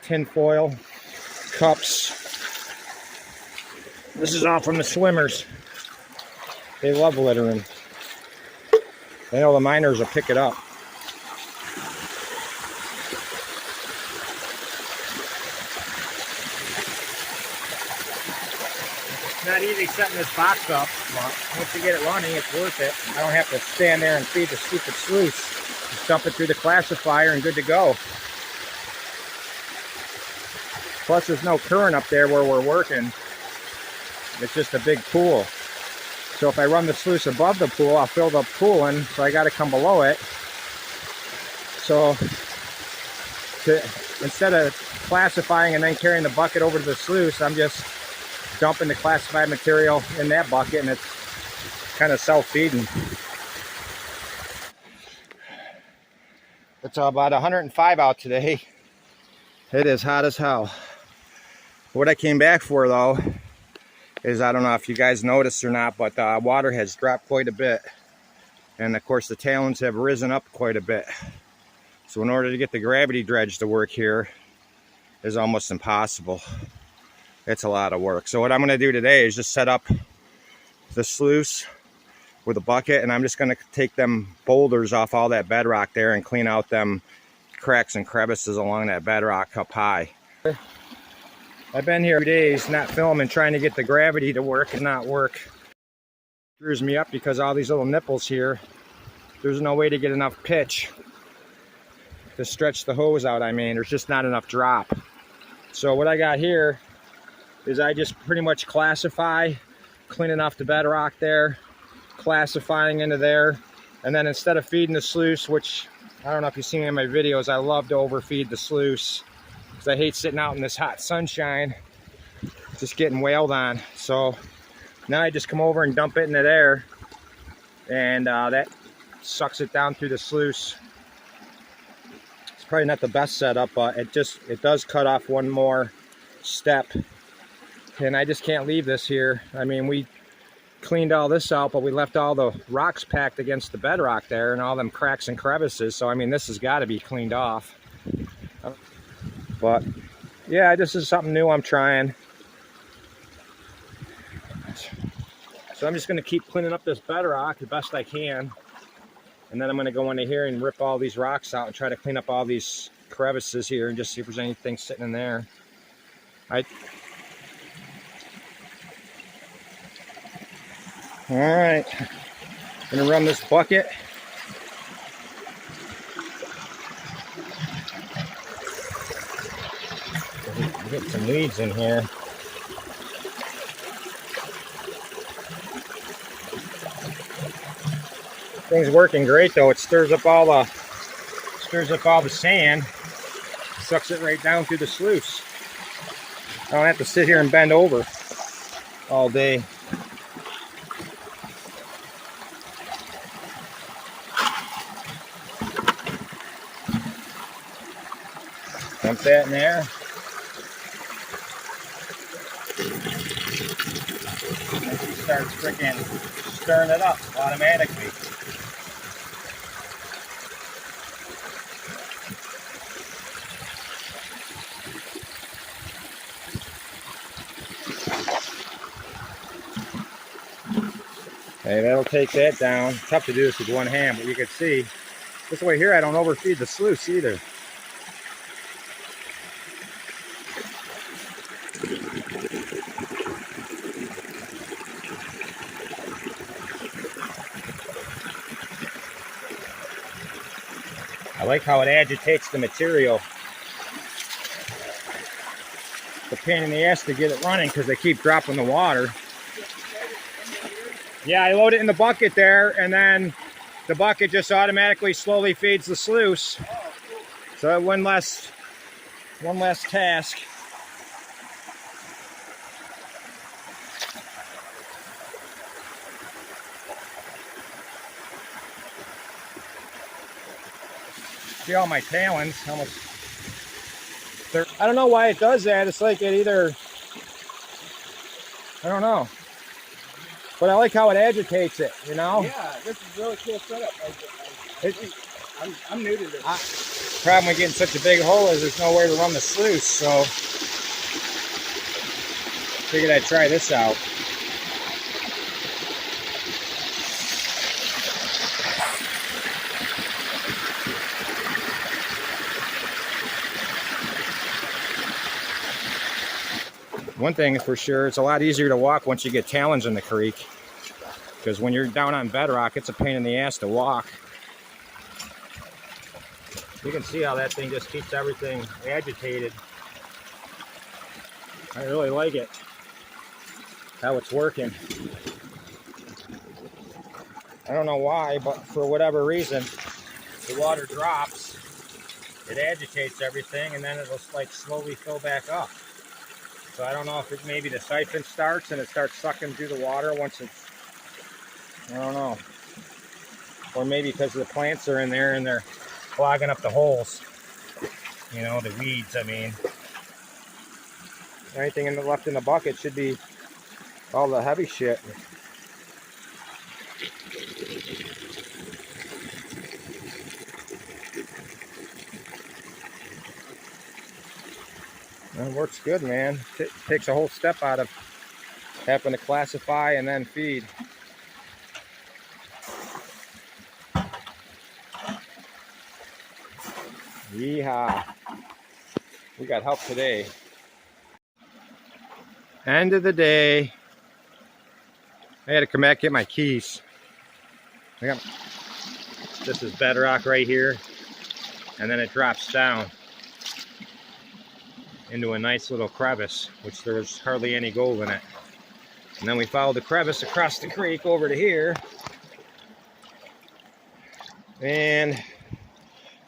tin foil, cups. This is all from the swimmers. They love littering. I know the miners will pick it up. It's not easy setting this box up, but once you get it running, it's worth it. I don't have to stand there and feed the stupid sluice. Just dump it through the classifier and good to go. Plus, there's no current up there where we're working. It's just a big pool. So if I run the sluice above the pool, I'll fill the pool in, so I got to come below it. So instead of classifying and then carrying the bucket over to the sluice, I'm just dumping the classified material in that bucket, and it's kind of self-feeding. It's about 105 out today. It is hot as hell. What I came back for, though, is, I don't know if you guys noticed or not, but the water has dropped quite a bit. And of course the talons have risen up quite a bit. So in order to get the gravity dredge to work here is almost impossible. It's a lot of work. So what I'm gonna do today is just set up the sluice with a bucket, and I'm just gonna take them boulders off all that bedrock there and clean out them cracks and crevices along that bedrock up high. I've been here 2 days not filming, trying to get the gravity to work and not work. It screws me up because all these little nipples here, there's no way to get enough pitch to stretch the hose out. I mean, there's just not enough drop. So what I got here is I just pretty much classify, cleaning off the bedrock there, classifying into there, and then instead of feeding the sluice, which I don't know if you've seen in my videos, I love to overfeed the sluice because I hate sitting out in this hot sunshine just getting wailed on. So now I just come over and dump it into there, and that sucks it down through the sluice. It's probably not the best setup, but it does cut off one more step, and I just can't leave this here. I mean, we cleaned all this out, but we left all the rocks packed against the bedrock there and all them cracks and crevices. So I mean, this has got to be cleaned off. But yeah, this is something new I'm trying. So I'm just going to keep cleaning up this bedrock the best I can, and then I'm going to go into here and rip all these rocks out and try to clean up all these crevices here and just see if there's anything sitting in there. All right, I'm gonna run this bucket. Get some weeds in here. Thing's working great though. It stirs up all the sand, sucks it right down through the sluice. I don't have to sit here and bend over all day. Dump that in there. And she starts freaking stirring it up automatically. Okay, that'll take that down. Tough to do this with one hand, but you can see this way here I don't overfeed the sluice either. I like how it agitates the material. It's a pain in the ass to get it running because they keep dropping the water. Yeah, I load it in the bucket there, and then the bucket just automatically slowly feeds the sluice. So one less task. See all my talons, almost. I don't know why it does that. It's like it either, I don't know. But I like how it agitates it, you know? Yeah, this is really cool setup. I'm new to this. problem with getting such a big hole is there's nowhere to run the sluice, so figured I'd try this out. One thing is for sure, it's a lot easier to walk once you get talons in the creek, because when you're down on bedrock, it's a pain in the ass to walk. You can see how that thing just keeps everything agitated. I really like it, how it's working. I don't know why, but for whatever reason, the water drops, it agitates everything, and then it'll like slowly fill back up. So I don't know if it maybe the siphon starts and it starts sucking through the water once it's, I don't know. Or maybe because the plants are in there and they're clogging up the holes. You know, the weeds, I mean. Anything left in the bucket should be all the heavy shit. It works good, man. It takes a whole step out of having to classify and then feed. Yeehaw. We got help today. End of the day. I had to come back and get my keys. This is bedrock right here. And then it drops down into a nice little crevice, which there's hardly any gold in it. And then we followed the crevice across the creek over to here and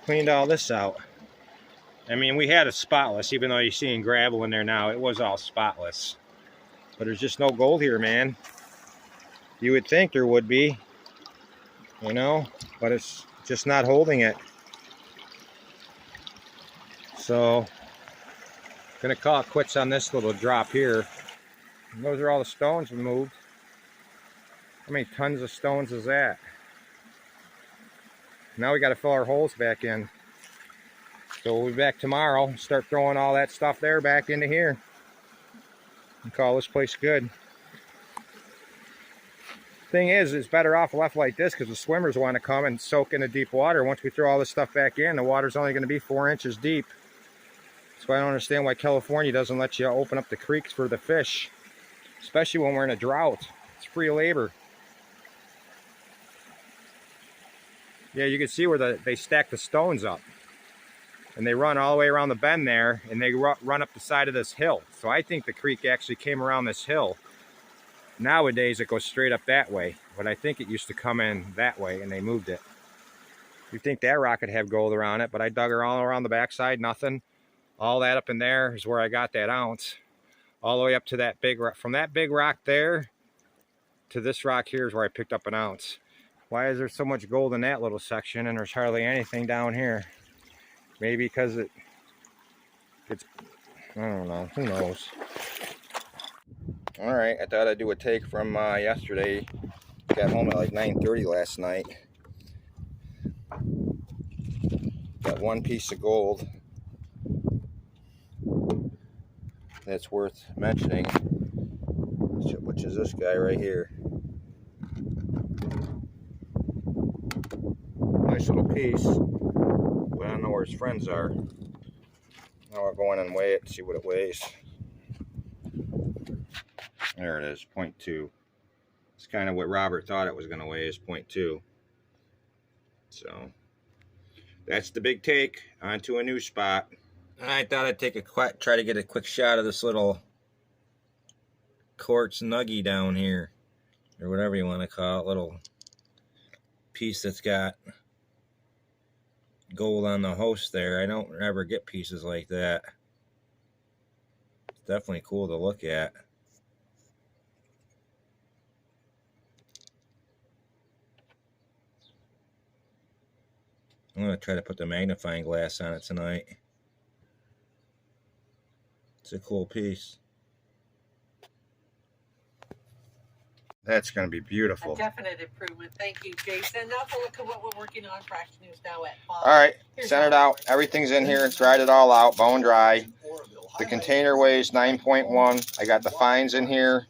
cleaned all this out. I mean, we had it spotless, even though you're seeing gravel in there now. It was all spotless. But there's just no gold here, man. You would think there would be, you know, but it's just not holding it. So, gonna call it quits on this little drop here. And those are all the stones we moved. How many tons of stones is that? Now we got to fill our holes back in. So we'll be back tomorrow, start throwing all that stuff there back into here and call this place good. Thing is, it's better off left like this because the swimmers want to come and soak in the deep water. Once we throw all this stuff back in, the water's only going to be 4 inches deep. So I don't understand why California doesn't let you open up the creeks for the fish, especially when we're in a drought. It's free labor. Yeah, you can see where they stack the stones up. And they run all the way around the bend there, and they run up the side of this hill. So I think the creek actually came around this hill. Nowadays, it goes straight up that way. But I think it used to come in that way, and they moved it. You'd think that rock would have gold around it, but I dug all around the backside, nothing. All that up in there is where I got that ounce. All the way up to that big rock. From that big rock there to this rock here is where I picked up an ounce. Why is there so much gold in that little section and there's hardly anything down here? Maybe because it's, I don't know, who knows. All right, I thought I'd do a take from yesterday. Got home at like 9:30 last night. Got one piece of gold that's worth mentioning, which is this guy right here. Nice little piece, but I don't know where his friends are. Now we're going and weigh it and see what it weighs. There it is, 0.2. It's kind of what Robert thought it was going to weigh, is 0.2. So that's the big take. On to a new spot. I thought I'd try to get a quick shot of this little quartz nugget down here, or whatever you want to call it, little piece that's got gold on the host there. I don't ever get pieces like that. It's definitely cool to look at. I'm going to try to put the magnifying glass on it tonight. It's a cool piece. That's going to be beautiful. A definite improvement. Thank you, Jason. Now to look at what we're working on. Fraction News now at 5. All right, sent it out. Everything's in here. Dried it all out, bone dry. The container weighs 9.1. I got the fines in here.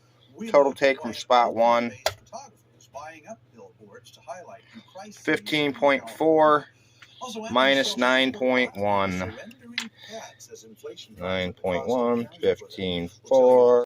Total take from spot 1, 15.4 minus 9.1. 9.1, 15.4.